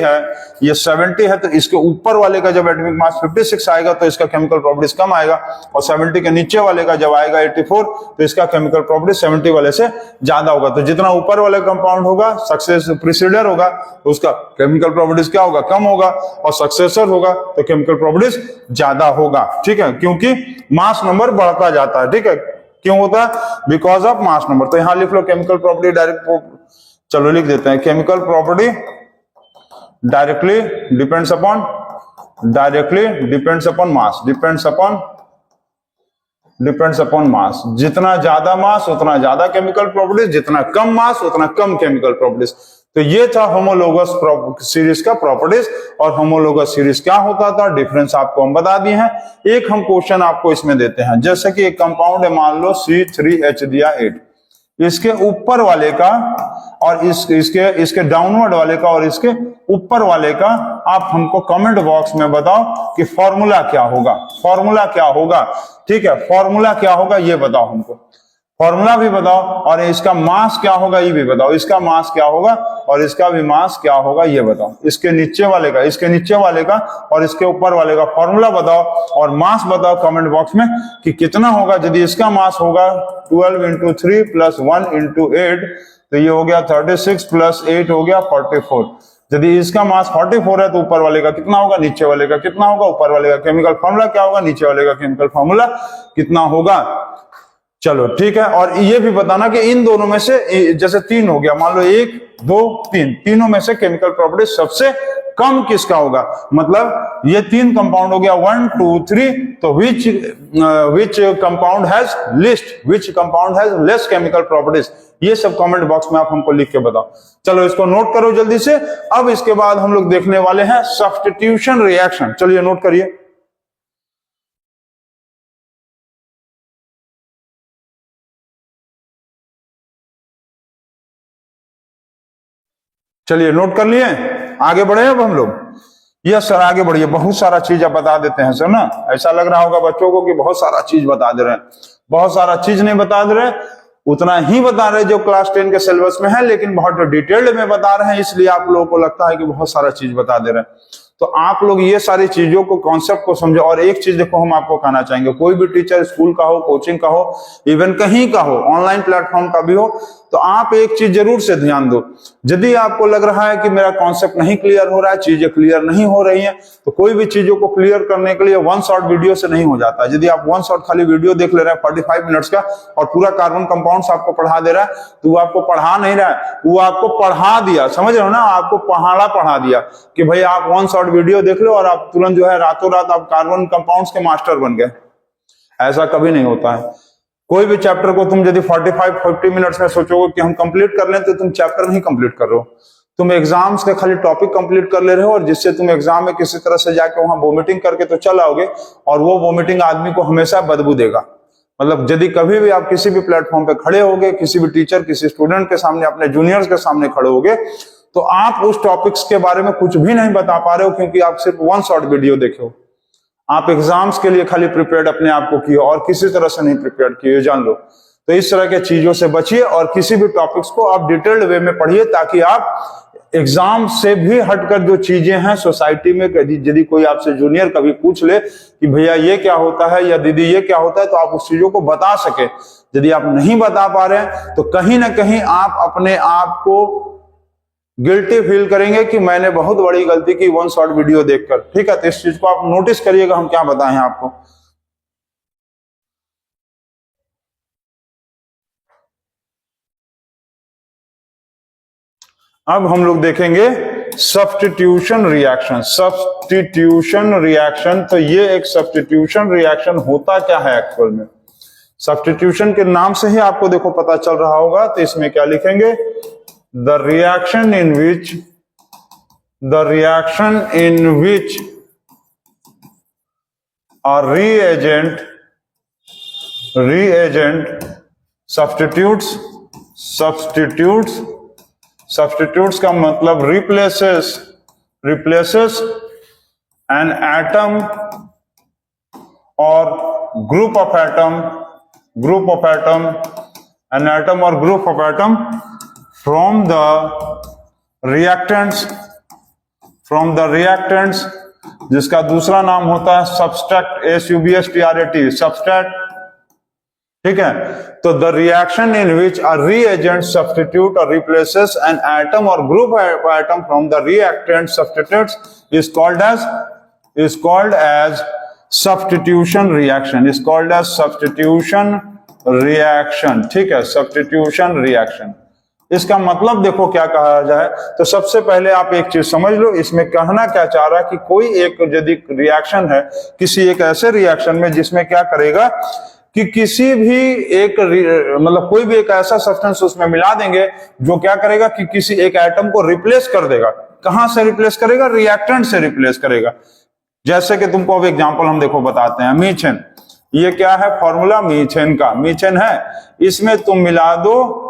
है तो इसके ऊपर वाले का जब एटॉमिक मास 56 आएगा तो इसका केमिकल प्रॉपर्टीज कम आएगा, और 70 के नीचे वाले का जब आएगा 84 तो इसका केमिकल प्रॉपर्टीज 70 वाले से ज्यादा होगा। तो जितना ऊपर वाले कंपाउंड होगा, सक्सेस प्रीसीडर होगा, तो उसका केमिकल प्रॉपर्टीज क्या होगा, कम होगा, और सक्सेसर होगा तो केमिकल प्रॉपर्टीज ज्यादा होगा। ठीक है, क्योंकि मास नंबर बढ़ता जाता है। ठीक है, क्यों होता है, बिकॉज ऑफ मास नंबर। तो यहां लिख लो केमिकल प्रॉपर्टी डायरेक्ट, चलो लिख देते हैं, chemical property directly depends upon mass. जितना ज्यादा मास उतना ज्यादा केमिकल प्रॉपर्टीज, जितना कम मास उतना कम केमिकल प्रॉपर्टीज। तो ये था होमोलोगस सीरीज का प्रॉपर्टीज। और होमोलोगस सीरीज क्या होता था, डिफरेंस आपको हम बता दिए हैं। एक हम क्वेश्चन आपको इसमें देते हैं, जैसे कि एक कंपाउंड है, मान लो C3H दिया 8, इसके ऊपर वाले का और इसके डाउनवर्ड वाले का और इसके ऊपर वाले का आप हमको कमेंट बॉक्स में बताओ कि फॉर्मूला क्या होगा। ठीक है, फॉर्मूला क्या होगा ये बताओ हमको, फॉर्मूला भी बताओ, और इसका मास क्या होगा ये भी बताओ, इसका मास क्या होगा और इसका भी मास क्या होगा ये बताओ। इसके नीचे वाले का और इसके ऊपर वाले का फॉर्मूला बताओ और मास बताओ कमेंट बॉक्स में कि कितना होगा। यदि इसका मास होगा 12 × 3 + 1 × 8 तो ये हो गया 36 + 8 हो गया 44। यदि इसका मास 44 है तो ऊपर वाले का कितना होगा, नीचे वाले का कितना होगा, ऊपर वाले का केमिकल फॉर्मूला क्या होगा, नीचे वाले का केमिकल फॉर्मूला कितना होगा। चलो ठीक है, और ये भी बताना कि इन दोनों में से जैसे 3 हो गया, मान लो 1 2 3, तीनों में से केमिकल प्रॉपर्टी सबसे कम किसका होगा। मतलब ये 3 कंपाउंड हो गया 1 2 3, तो which compound has less chemical properties. ये सब कमेंट बॉक्स में आप हमको लिख के बताओ। चलो इसको नोट करो जल्दी से। अब इसके बाद हम लोग देखने वाले हैं सब्स्टिट्यूशन रिएक्शन। चलिए नोट करिए। चलिए नोट कर लिए, आगे बढ़े अब हम लोग। यस सर आगे बढ़िए, बहुत सारा चीज आप बता देते हैं सर ना। ऐसा लग रहा होगा बच्चों को कि बहुत सारा चीज बता दे रहे हैं। बहुत सारा चीज नहीं बता दे रहे, उतना ही बता रहे जो क्लास 10 के सिलेबस में है, लेकिन बहुत डिटेल्ड में बता रहे हैं, इसलिए आप लोगों को लगता है कि बहुत सारा चीज बता दे रहे हैं। तो आप लोग ये सारी चीजों को, कॉन्सेप्ट को समझो। और एक चीज देखो हम आपको कहना चाहेंगे, कोई भी टीचर स्कूल का हो, कोचिंग का हो, इवन कहीं का हो, ऑनलाइन प्लेटफॉर्म का भी हो, तो आप एक चीज जरूर से ध्यान दो। यदि आपको लग रहा है कि मेरा कॉन्सेप्ट नहीं क्लियर हो रहा है, चीजें क्लियर नहीं हो रही हैं, तो कोई भी चीजों को क्लियर करने के लिए वन शॉट वीडियो से नहीं हो जाता। यदि आप वन शॉट खाली वीडियो देख ले रहे हैं 45 मिनट्स का और पूरा कार्बन कंपाउंड्स आपको पढ़ा दे रहा है, तो वो आपको पढ़ा नहीं रहा है, वो आपको पढ़ा दिया। समझ रहे हो ना, आपको पढ़ा दिया कि भाई आप वन शॉट वीडियो देख लो और आप तुरंत जो है रातों रात आप कार्बन कंपाउंड्स के मास्टर बन गए। ऐसा कभी नहीं होता है। कोई भी चैप्टर को तुम यदि 45-50 मिनट्स में सोचोगे कि हम कंप्लीट कर लें, तो तुम चैप्टर नहीं कंप्लीट कर रहे हो, तुम एग्जाम्स के खाली टॉपिक कंप्लीट कर ले रहे हो, और जिससे तुम एग्जाम में किसी तरह से जाके वहां वोमिटिंग करके तो चल आओगे, और वो वोमिटिंग आदमी को हमेशा बदबू देगा। मतलब यदि कभी भी आप किसी भी प्लेटफॉर्म पे खड़े होगे, किसी भी टीचर, किसी स्टूडेंट के सामने, अपने जूनियर्स के सामने खड़े होगे, तो आप उस टॉपिक्स के बारे में कुछ भी नहीं बता पा रहे हो, क्योंकि आप सिर्फ वन शॉट वीडियो देखे हो। आप एग्जाम्स के लिए खाली प्रिपेयर्ड अपने आप को किए और किसी तरह से नहीं प्रिपेयर्ड किए, जान लो। तो इस तरह के चीजों से बचिए और किसी भी टॉपिक्स को आप डिटेल्ड वे में पढ़िए, ताकि आप एग्जाम से भी हटकर जो चीजें हैं सोसाइटी में, यदि कोई आपसे जूनियर कभी पूछ ले कि भैया ये क्या होता है या दीदी ये क्या होता है, तो आप उस चीजों को बता सके। यदि आप नहीं बता पा रहे हैं तो कहीं ना कहीं आप अपने आप को गिल्टी फील करेंगे कि मैंने बहुत बड़ी गलती की वन शॉट वीडियो देखकर। ठीक है, तो इस चीज को आप नोटिस करिएगा हम क्या बताएं आपको। अब हम लोग देखेंगे सब्स्टिट्यूशन रिएक्शन। सब्स्टिट्यूशन रिएक्शन, तो ये एक सब्स्टिट्यूशन रिएक्शन होता क्या है एक्चुअल में। सब्स्टिट्यूशन के नाम से ही आपको देखो पता चल रहा होगा, तो इसमें क्या लिखेंगे, the reaction in which a reagent substitutes का मतलब replaces an atom or group of atom from the reactants जिसका दूसरा नाम होता है सबस्ट्रैक्ट, SUBSTRAT, सबस्ट्रैक्ट। ठीक है, तो the reaction in which a reagent substitute और रिप्लेसेस एन एटम और group of atom from the reactant substitutes is called as substitution reaction. ठीक है, सब्स्टिट्यूशन रिएक्शन। इसका मतलब देखो क्या कहा जाए, तो सबसे पहले आप एक चीज समझ लो, इसमें कहना क्या चाह रहा है कि कोई एक यदि रिएक्शन है किसी एक ऐसे रिएक्शन में जिसमें क्या करेगा कि किसी भी एक मतलब कोई भी एक ऐसा सब्सटेंस उसमें मिला देंगे जो क्या करेगा कि किसी एक एटम को रिप्लेस कर देगा। कहां से रिप्लेस करेगा, रिएक्टेंट से रिप्लेस करेगा। जैसे कि तुमको अब एग्जांपल हम देखो बताते हैं, मीथेन। ये क्या है फॉर्मूला मीथेन का, मीथेन है, इसमें तुम मिला दो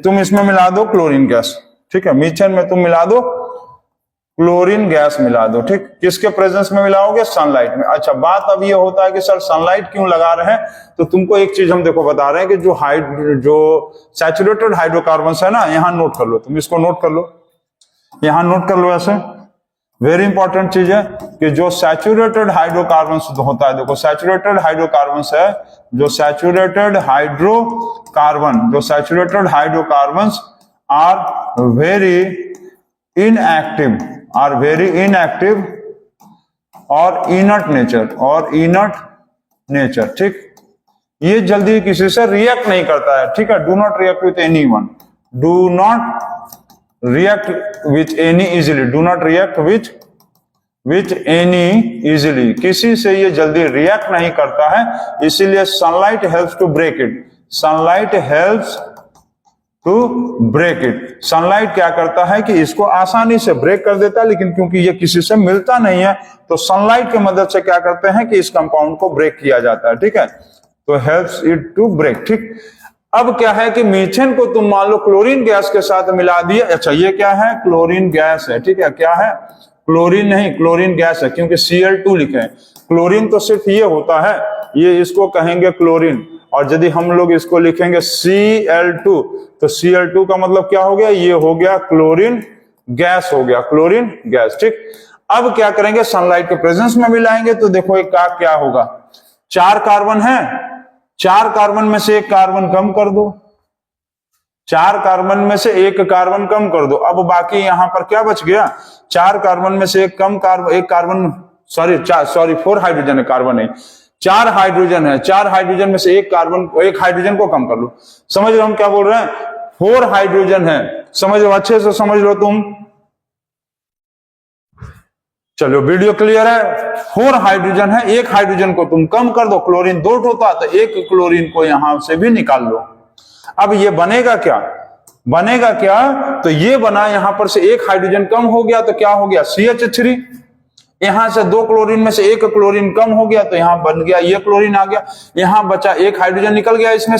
तुम इसमें मिला दो क्लोरीन गैस। ठीक है, मीथेन में तुम मिला दो क्लोरीन गैस मिला दो। ठीक, किसके प्रेजेंस में मिलाओगे, सनलाइट में। अच्छा, बात अब ये होता है कि सर सनलाइट क्यों लगा रहे हैं, तो तुमको एक चीज हम देखो बता रहे हैं कि जो सैचुरेटेड हाइड्रोकार्बन है ना, यहां नोट कर लो, तुम इसको नोट कर लो, यहां नोट कर लो। ऐसे वेरी इंपॉर्टेंट चीज है कि जो सैचुरेटेड हाइड्रोकार्बन होता है, देखो सैचुरेटेड हाइड्रोकार्बन है, जो saturated hydrocarbon are very inactive और इनर्ट नेचर। ठीक, ये जल्दी किसी से रिएक्ट नहीं करता है। ठीक है, do not react with anyone, do not react with any easily, do not react with any easily, किसी से ये जल्दी रिएक्ट नहीं करता है, इसीलिए sunlight helps to break it. Sunlight क्या करता है कि इसको आसानी से ब्रेक कर देता है, लेकिन क्योंकि ये किसी से मिलता नहीं है तो सनलाइट की मदद से क्या करते हैं कि इस कंपाउंड को ब्रेक किया जाता है। ठीक है, तो हेल्प्स इट टू ब्रेक। ठीक, अब क्या है कि मीथेन को तुम मान लो क्लोरीन गैस के साथ मिला दिया। अच्छा, ये क्या है, क्लोरीन गैस है। ठीक है, क्या है, क्लोरीन नहीं, क्लोरीन गैस है, क्योंकि Cl2 लिखे हैं। क्लोरीन तो सिर्फ ये होता है, ये इसको कहेंगे क्लोरीन, और यदि हम लोग इसको लिखेंगे Cl2 तो Cl2 का मतलब क्या हो गया, ये हो गया क्लोरीन गैस, हो गया क्लोरीन गैस। ठीक, अब क्या करेंगे, सनलाइट के प्रेजेंस में मिलाएंगे तो देखो एक का क्या होगा, 4 कार्बन है, 4 कार्बन में से 1 कार्बन कम कर दो, 4 कार्बन में से 1 कार्बन कम कर दो। अब बाकी यहां पर क्या बच गया, 4 कार्बन में से 1 कार्बन 4 हाइड्रोजन है, कार्बन नहीं, 4 हाइड्रोजन है, 4 हाइड्रोजन में से 1 हाइड्रोजन को कम कर लो। समझ लो हम क्या बोल रहे हैं, 4 हाइड्रोजन है, समझ लो, अच्छे से समझ लो तुम। चलो वीडियो क्लियर है, 4 हाइड्रोजन है, 1 हाइड्रोजन को तुम कम कर दो, क्लोरीन 2 होता तो 1 क्लोरीन को यहां से भी निकाल लो। अब ये बनेगा क्या, तो ये बना, यहां पर से 1 हाइड्रोजन कम हो गया तो क्या हो गया, CH3। यहां से 2 क्लोरीन में से 1 क्लोरीन कम हो गया तो यहां बन गया, ये क्लोरीन आ गया, यहां बचा 1 हाइड्रोजन निकल गया, इसमें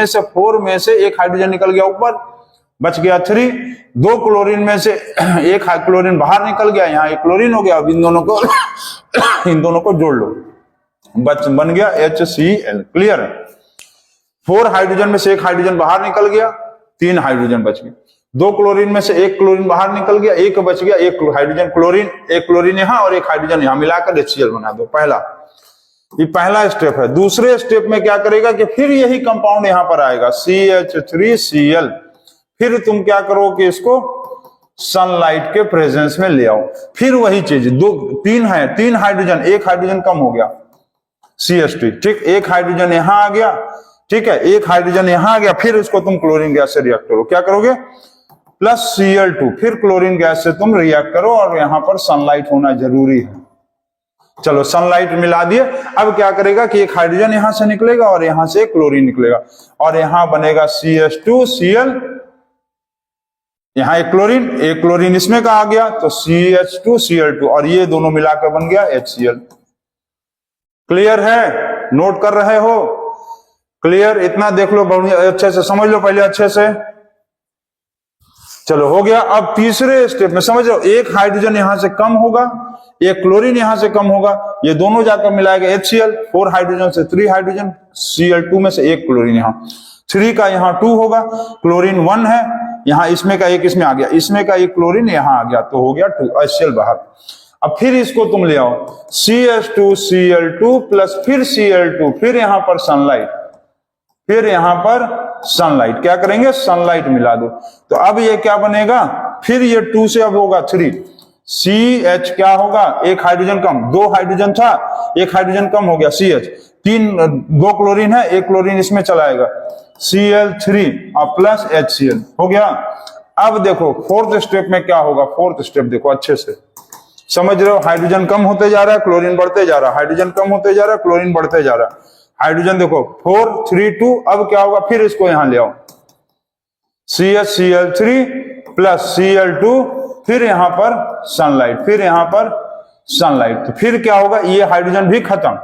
से 4 में से 1 हाइड्रोजन निकल गया ऊपर, बच गया 3। 2 क्लोरीन में से 1 क्लोरीन बाहर निकल गया, यहाँ 1 क्लोरीन हो गया। अब इन दोनों को जोड़ लो, बन गया HCl। क्लियर है, 4 हाइड्रोजन में से 1 हाइड्रोजन बाहर निकल गया, 3 हाइड्रोजन बच गए। 2 क्लोरीन में से 1 क्लोरीन बाहर निकल गया, 1 बच गया, 1 हाइड्रोजन क्लोरीन, 1 क्लोरीन यहां और 1 हाइड्रोजन यहां, मिलाकर HCl बना दो। पहला, ये पहला स्टेप है। दूसरे स्टेप में क्या करेगा कि फिर यही कंपाउंड यहां पर आएगा CH3Cl, फिर तुम क्या करो कि इसको सनलाइट के प्रेजेंस में ले आओ, फिर वही चीज, 3 है, 3 हाइड्रोजन, 1 हाइड्रोजन कम हो गया CH3, ठीक, 1 हाइड्रोजन यहां आ गया, ठीक है, 1 हाइड्रोजन यहां आ गया, फिर इसको तुम क्लोरीन गैस से रिएक्ट करो, क्या करोगे प्लस Cl2, फिर क्लोरीन गैस से तुम रिएक्ट करो और यहां पर सनलाइट होना जरूरी है। चलो सनलाइट मिला दिए, अब क्या करेगा कि 1 हाइड्रोजन यहां से निकलेगा और यहां से क्लोरीन निकलेगा और यहां बनेगा CH2Cl, यहां 1 क्लोरीन इसमें का आ गया तो CH2Cl2 और ये दोनों मिलाकर बन गया HCl। क्लियर है? नोट कर रहे हो? क्लियर? इतना देख लो, अच्छे से समझ लो पहले अच्छे से। चलो हो गया। अब तीसरे स्टेप में समझ लो, 1 हाइड्रोजन यहां से कम होगा, 1 क्लोरीन यहां से कम होगा, ये दोनों जाकर मिलाएगा HCl, 4 हाइड्रोजन से 3 हाइड्रोजन, Cl2 में से 1 क्लोरीन, यहां 3 का यहां 2 होगा, क्लोरीन 1 है, यहां इसमें का 1 इसमें आ गया, इसमें का 1 क्लोरीन यहां आ गया तो हो गया 2 HCl बाहर। अब फिर इसको तुम ले आओ CH2Cl2 प्लस फिर Cl2, फिर यहां पर सनलाइट, फिर यहां पर सनलाइट, क्या करेंगे सनलाइट मिला दो तो अब ये क्या बनेगा, फिर ये 2 से अब होगा 3, CH क्या होगा, 1 हाइड्रोजन कम, 2 हाइड्रोजन था, 1 हाइड्रोजन कम हो गया CH, 2 क्लोरीन है, 1 क्लोरीन इसमें चलाएगा Cl3 और प्लस HCl हो गया। अब देखो फोर्थ स्टेप में क्या होगा, फोर्थ स्टेप देखो अच्छे से समझ रहे हो, हाइड्रोजन कम होते जा रहा है, क्लोरीन बढ़ते जा रहा है, हाइड्रोजन कम होते जा रहा है, क्लोरीन बढ़ते जा रहा है, हाइड्रोजन देखो 4 3 2, अब क्या होगा, फिर इसको यहां ले आओ CHCl3 प्लस Cl2, फिर यहां पर सनलाइट, फिर यहां पर सनलाइट, तो फिर क्या होगा, ये हाइड्रोजन भी खत्म,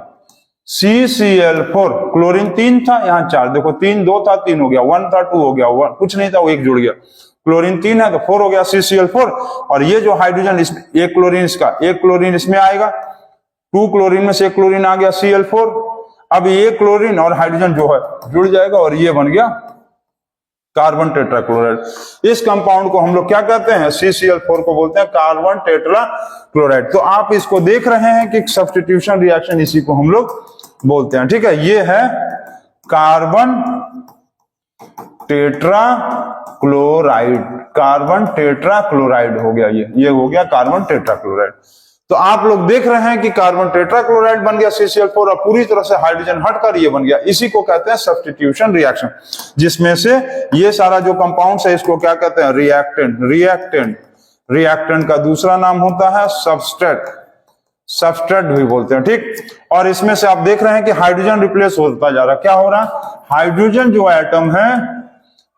CCl4, क्लोरीन 3 था यहां 4, देखो 3 2 था 3 हो गया, 1 था 2 हो गया, 1 कुछ नहीं था वो 1 जुड़ गया, क्लोरीन 3 है तो 4 हो गया CCl4, और ये जो हाइड्रोजन इसमें 1 क्लोरीन इसका 1 क्लोरीन इसमें आएगा, 2 क्लोरीन में से 1 क्लोरीन आ गया Cl4, अब ये क्लोरीन और हाइड्रोजन जो है जुड़ जाएगा और ये बन गया कार्बन टेट्राक्लोराइड। इस कंपाउंड को हम लोग क्या कहते हैं, CCl4 को बोलते हैं कार्बन टेट्राक्लोराइड। तो आप इसको देख रहे हैं कि सब्स्टिट्यूशन रिएक्शन इसी को हम लोग बोलते हैं, ठीक है। ये है कार्बन टेट्राक्लोराइड, कार्बन टेट्राक्लोराइड हो गया, ये हो गया कार्बन टेट्राक्लोराइड। तो आप लोग देख रहे हैं कि कार्बन टेट्राक्लोराइड बन गया CCl4 और पूरी तरह से हाइड्रोजन हटकर ये बन गया, इसी को कहते हैं सब्स्टिट्यूशन रिएक्शन, जिसमें से ये सारा जो कंपाउंड्स है इसको क्या कहते हैं, रिएक्टेंट का दूसरा नाम होता है सबस्ट्रेट भी बोलते हैं, ठीक। और इसमें से आप देख रहे हैं कि हाइड्रोजन रिप्लेस होता जा रहा है, क्या हो रहा है, हाइड्रोजन जो एटम है,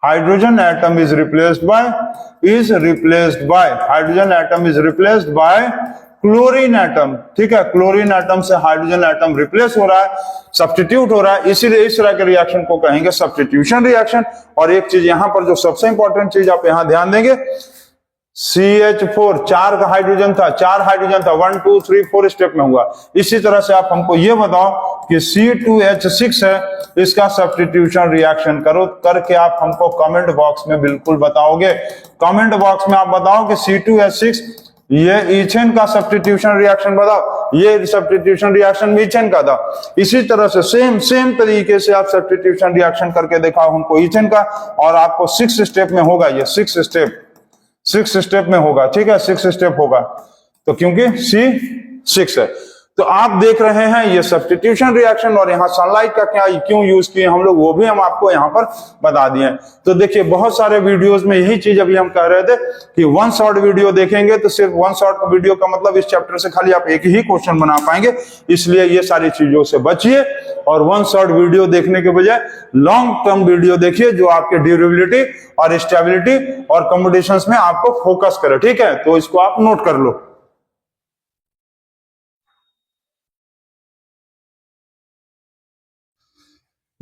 hydrogen atom is replaced by chlorine atom, ठीक है। क्लोरीन एटम से हाइड्रोजन एटम रिप्लेस हो रहा है, सब्स्टिट्यूट हो रहा है, इसीलिए इस तरह के रिएक्शन को कहेंगे सब्स्टिट्यूशन रिएक्शन। और एक चीज यहां पर जो सबसे इंपॉर्टेंट चीज आप यहां ध्यान देंगे, CH4 4 का हाइड्रोजन था, 4 हाइड्रोजन था, 1 2 3 4 स्टेप में हुआ। इसी तरह से आप हमको ये बताओ कि C2H6 है, इसका सब्स्टिट्यूशन रिएक्शन करो, करके आप हमको कमेंट बॉक्स में बिल्कुल बताओगे। कमेंट बॉक्स में आप बताओ कि C2H6 ये इथेन का सब्स्टिट्यूशन रिएक्शन बताओ, ये सब्स्टिट्यूशन रिएक्शन मीथेन का था। इसी तरह से सेम तरीके से आप सब्स्टिट्यूशन रिएक्शन करके दिखाओ हमको इथेन का, और आपको 6 स्टेप में होगा, ये 6 स्टेप में होगा, ठीक है, 6 स्टेप होगा, तो क्योंकि C6 है। तो आप देख रहे हैं ये सब्स्टिट्यूशन रिएक्शन, और यहाँ सनलाइट का क्या क्यों यूज किए हम लोग वो भी हम आपको यहाँ पर बता दिए। तो देखिए बहुत सारे वीडियोस में यही चीज अभी हम कह रहे थे कि 1 शॉर्ट वीडियो देखेंगे तो सिर्फ 1 शॉर्ट का वीडियो का मतलब इस चैप्टर से खाली आप एक ही क्वेश्चन बना पाएंगे, इसलिए ये सारी चीजों से बचिए और 1 शॉर्ट वीडियो देखने के बजाय लॉन्ग टर्म वीडियो देखिए जो आपके ड्यूरेबिलिटी और स्टेबिलिटी और कॉम्पिटिशंस में आपको फोकस करे, ठीक है। तो इसको आप नोट कर लो।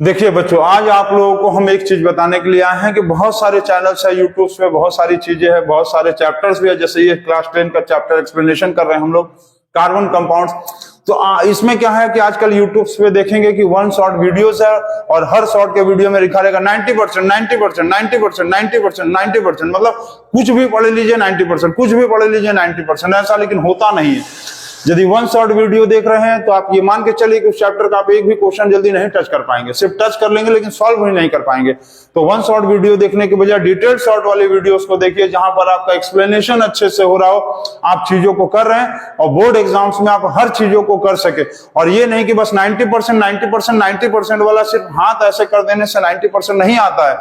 देखिए बच्चों, आज आप लोगों को हम एक चीज बताने के लिए आए हैं कि बहुत सारे चैनल्स है यूट्यूब पे, बहुत सारी चीजें हैं, बहुत सारे चैप्टर्स भी है, जैसे ये क्लास 10 का चैप्टर एक्सप्लेनेशन कर रहे हैं हम लोग, कार्बन कंपाउंड्स। तो इसमें क्या है कि आजकल यूट्यूब पे देखेंगे कि 1 शॉर्ट वीडियोस है और हर शॉर्ट के वीडियो में लिखा रहेगा 90%, 90%, 90%, 90%, 90%, मतलब कुछ भी पढ़ लीजिए 90%, कुछ भी पढ़ लीजिए 90%, ऐसा लेकिन होता नहीं है। यदि 1 शॉर्ट वीडियो देख रहे हैं तो आप ये मान के चलिए कि उस चैप्टर का आप एक भी क्वेश्चन जल्दी नहीं टच कर पाएंगे, सिर्फ टच कर लेंगे लेकिन सॉल्व ही नहीं कर पाएंगे। तो 1 शॉर्ट वीडियो देखने के बजाय डिटेल्ड शॉर्ट वाली वीडियोस को देखिए, जहां पर आपका एक्सप्लेनेशन अच्छे से हो रहा हो, आप चीजों को कर रहे हैं और बोर्ड एग्जाम्स में आप हर चीजों को कर सके। और ये नहीं कि बस 90%, 90%, 90% वाला सिर्फ हाथ ऐसे कर देने से 90% नहीं आता है।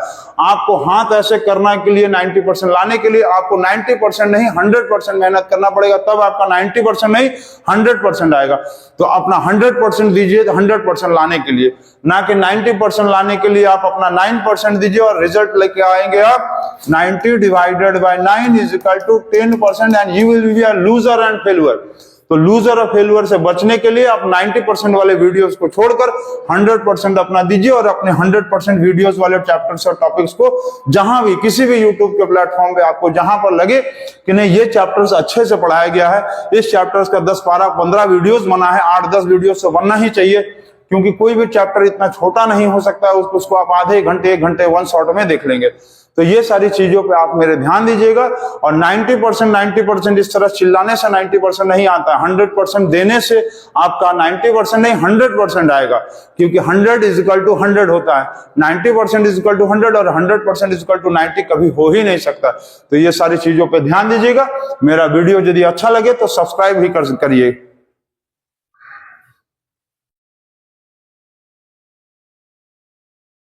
आपको हाथ ऐसे करने के लिए 90% लाने के लिए आपको 90% नहीं 100% मेहनत करना पड़ेगा, तब आपका 90% नहीं 100% आएगा। तो अपना 100% दीजिए 100% लाने के लिए, ना कि 90% लाने के लिए आप अपना 9% दीजिए और रिजल्ट लेके आएंगे आप 90 divided by 9 is equal to 10% and you will be a loser and failure. तो लूजर और फेल्यूर से बचने के लिए आप 90% वाले वीडियोस को छोड़कर 100% अपना दीजिए और अपने 100% वीडियोस वाले चैप्टर्स और टॉपिक्स को जहां भी किसी भी यूट्यूब के प्लेटफॉर्म पे आपको जहां पर लगे कि नहीं ये चैप्टर्स अच्छे से पढ़ाया गया है, इस चैप्टर्स का 10, 12, 15 वीडियोस बना है, 8-10 वीडियोस से बनना ही चाहिए, क्योंकि कोई भी चैप्टर इतना छोटा नहीं हो सकता है उसको आप आधे घंटे 1 घंटे 1 शॉट में देख लेंगे। तो ये सारी चीजों पे आप मेरे ध्यान दीजिएगा। और 90% इस तरह चिल्लाने से 90% नहीं आता है, 100% देने से आपका 90% नहीं 100% आएगा, क्योंकि 100 इज इक्वल टू 100 होता है, 90% इज इक्वल टू 100 और 100% इज इक्वल टू 90 कभी हो ही नहीं सकता। तो ये सारी चीजों पे ध्यान दीजिएगा। मेरा वीडियो यदि अच्छा लगे तो सब्सक्राइब भी करिए।